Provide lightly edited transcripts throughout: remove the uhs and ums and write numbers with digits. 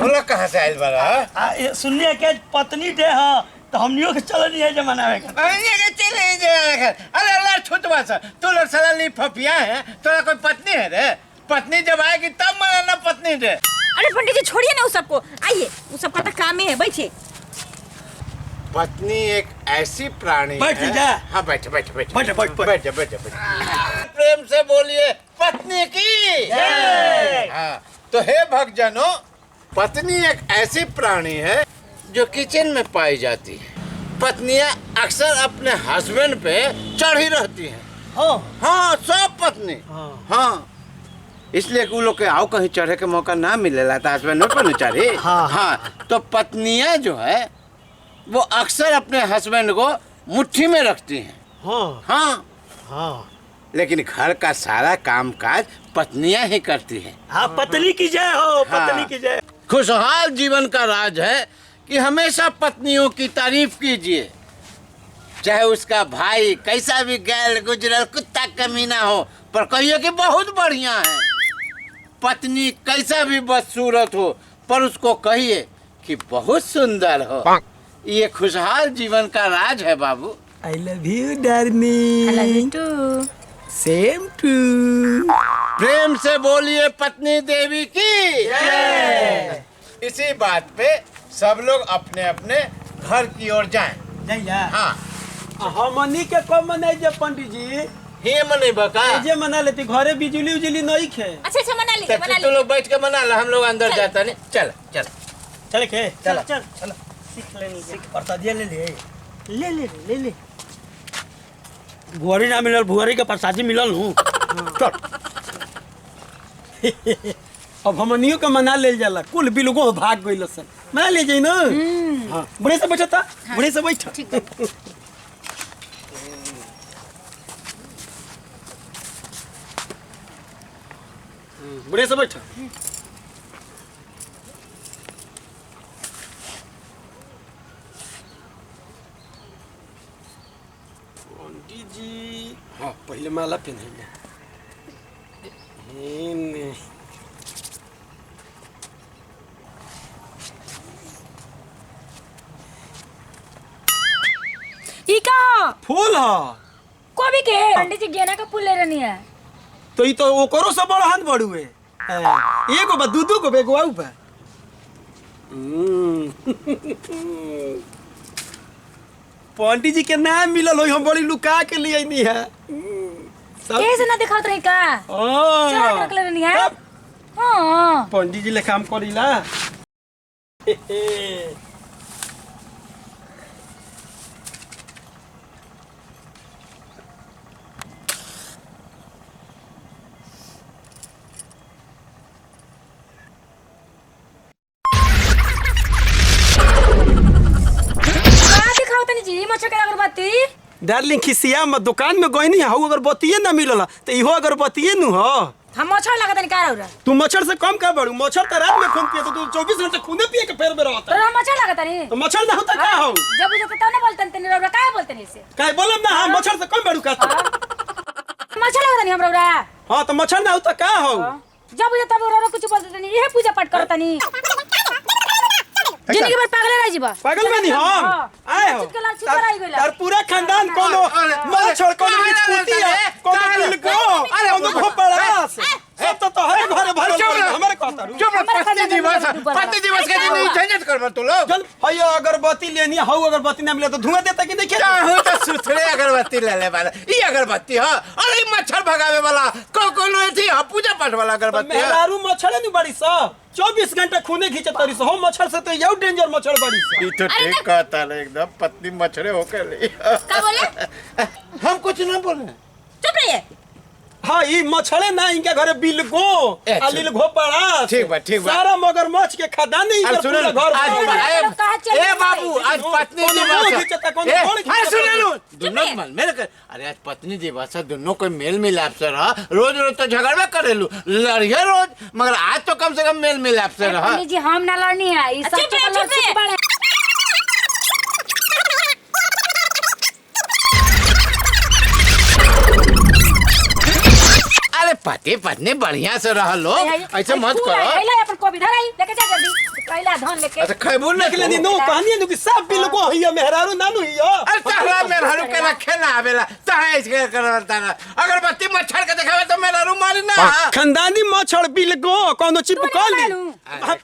तुम लोग कहाँ से आयल बड़ा? सुनिए के पत्नी दे हाँ तो हमनियों के चल नहीं है जमाना में अरे अल्लाह छुटवा सा तू लोग साला ली फपिया है तोरा कोई पत्नी है रे? पत्नी जब आएगी तब मनाना पत्नी दे। अरे पंडित जी छोड़िए ना उस सबको, आइए उस सबका तो काम है, बैठिए। पत्नी एक ऐसी प्राणी बैठ है। जा। हाँ बैठ बैठ बैठ बैठ बैठ बैठ बैठ बैठ। प्रेम से बोलिए पत्नी की जय। हाँ तो हे भक्तजनों, पत्नी एक ऐसी प्राणी है जो किचन में पाई जाती है। पत्नियां अक्सर अपने हस्बैंड पे चढ़ी रहती हैं। हाँ सब पत्नी। हाँ इसलिए कि लोग के आओ कहीं चढ़े के मौका ना मिलेला तो हस्बैंड पर चढ़ी। हाँ तो पत्नियां जो है वो अक्सर अपने हस्बैंड को मुट्ठी में रखती हैं। हाँ लेकिन घर का सारा काम काज पत्नियां ही करती हैं। हाँ पत्नी की जय हो, पत्नी की जय। खुशहाल जीवन का राज है कि हमेशा पत्नियों की तारीफ कीजिए, चाहे उसका भाई कैसा भी गैर गुजरल कुत्ता कमीना हो, पर कहिए कि बहुत बढ़िया है। पत्नी कैसा भी बदसूरत हो, पर उसको कहिए कि बहुत सुंदर हो। ये खुशहाल जीवन का राज है बाबू। I love you darling। I love you too। Same to। प्रेम से बोलिए पत्नी देवी की जय। इसी बात पे सब लोग अपने अपने घर की ओर जाएं। जैया। हाँ हमनी के कब मनाई जे पंडित जी? ये मने बका जे मना लेती, घरे बिजली उजली नहीं खे। अच्छा अच्छा मना लीजिए, मना तो लीजिए। लोग बैठ के मना ला, हम लोग अंदर जाता नहीं। चल चल चल के चल। चल चल सीख लेनी सीख प्रसादिया ले ले ले ले ले ले। भुआरी ना मिलल, भुआरी के प्रसादी मिलल हूँ। चल अब हमनियों के मना ले जाला, कुल बिलगो भाग गइल सन, मना ले जाई ना। हां बड़े से बैठता, बड़े से बैठ। ठीक है। बड़े से बैठ। पंडित जी हाँ पहले माला पहनाइए। ई का फूल है कोबी के पंडित जी गेना का फूल ले रहनी है। तो ये तो ओकरो से बड़ हाथ बड़ुए। एगो बा दूधो को बेगो आउ बा। पंडित जी के नाम मिलल हो, हम बड़ी लुका के लिए नहीं है। कैसे ना दिखाओ रही का? चोरा के रख ले रहनी है। हां पंडित जी ले काम करीला। अगरबत्ती डार्लिंग खिसिया मत, दुकान में गई नहीं हाउ अगरबत्तीये ना मिलला तो इहो अगरबत्तीये नु हो। हम मच्छर लगत नहीं का रहा। तू मच्छर से कम का बड़ू? मच्छर तो रात में खून पिए तो तू 24 घंटे खूने पिए के फेर में रहता तो हम मच्छर लगत नहीं। तो मच्छर ना होता का हो? जब बुझे तो ना बोलतन तने रौरा का बोलतन इसे काहे बोलम ना हम मच्छर से कम बड़ू का? मच्छर लगत नहीं हम रौरा। हां तो मच्छर ना होता का हो? जब बुझे तब रौरा कुछ बोलतन नहीं, ये पूजा पाठ करत नहीं। जिंदगी भर पागल रह जीबा। पागल बनी हम आए हो तार पूरा खानदान कोनो मच्छर कोनो बिस्कुटी है कोनो बिलको कोनो भोपड़ास सब तो हरे घरे भरल हमरे कहता रू। जो पत्नी दिवस के दिन नहीं झंझट करबो तू लोग। चल भैया अगरबत्ती लेनी हाउ अगरबत्ती ना मिले तो धुआं देता कि नहीं? क्या हो तो सुथरे अगरबत्ती ले ले वाला ई अगरबत्ती है। अरे मच्छर भगावे वाला कोनो एथी पूजा पाठ वाला अगरबत्ती है। मेहरारू मच्छर नहीं बड़ी सा 24 घंटा खूने खींचत तरी सो हम मच्छर से तो यौ डेंजर मच्छर बड़ी सा। ई तो ठीक कहता है एकदम पत्नी मच्छरे होकर ले। का बोले? हम कुछ ना बोले, चुप रहिए। हाँ ये मच्छरे ना इनके घरे बिलगो अलिल घोपड़ा ठीक बा सारा मगरमच्छ के खदान नहीं कर पूरा घर। ए बाबू आज पत्नी दिवस है। सुन लो दोनों मन मेरे कर। अरे आज पत्नी दिवस है, दोनों कोई मेल मिलाप से रहा। रोज रोज तो झगड़ा करेलू लड़िए रोज, मगर आज तो कम से कम मेल मिलाप से रहा। पंडित जी हम ना लड़नी है ई सब तो लड़की बड़े। अरे पति पत्नी बढ़िया से रह लो, ऐसे मत करो। अपन को भी धराई लेके जा जल्दी। कैला धन लेके अच्छा खैबू न निकले दी नो कहानी नु कि सब बिलगो हियो मेहरारू नानु हियो अरे तहरा मेहरारू के रखे ना आवेला तहे इसके करता ना अगरबत्ती मच्छर के देखावे तो मेहरारू मारी ना खानदानी मच्छर बिलगो कोनो चिपकल ली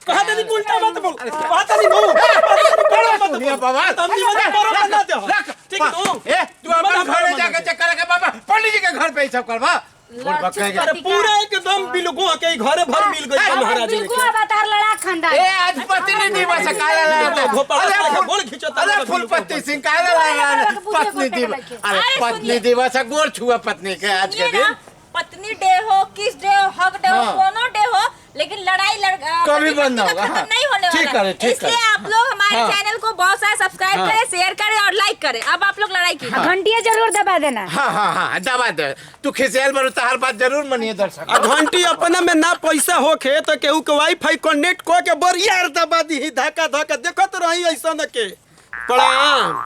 कहा दे उल्टा मत बोल बात नहीं नो दुनिया बाबा तुम नहीं मत करो बना दे ठीक नो ए तू अपन घरे जाके चेक करे के बाबा पंडित जी के घर पे सब करवा अरे पूरा एकदम बिलगो के घरे भर मिल गई महाराज जी बिल्कुल अवतार लड़ा खानदान ए आज पत्नी दिवस काला लगा अरे गोल खींचता अरे फूलपत्ती सिंह काला लगा पत्नी दिवस अरे पत्नी दिवस गोर छुआ पत्नी के आज के दिन पत्नी डे हो किस डे हो हक डे हो कोनो डे हो लेकिन लड़ाई कभी बंद ना होगा नहीं होने वाला इसलिए आप लोग हमारे चैनल को बहुत सारा सब्सक्राइब करें शेयर करें और लाइक करें अब आप लोग लड़ाई की घंटिया जरूर दबा देना हाँ दबा दे तू खिसियाल बरू हर बात जरूर मनिए दर्शक घंटी अपना में ना पैसा होखे तो केहू के वाईफाई कनेक्ट को के बरियार दबा दी धक्का धक्का देखत रही ऐसा न के प्रणाम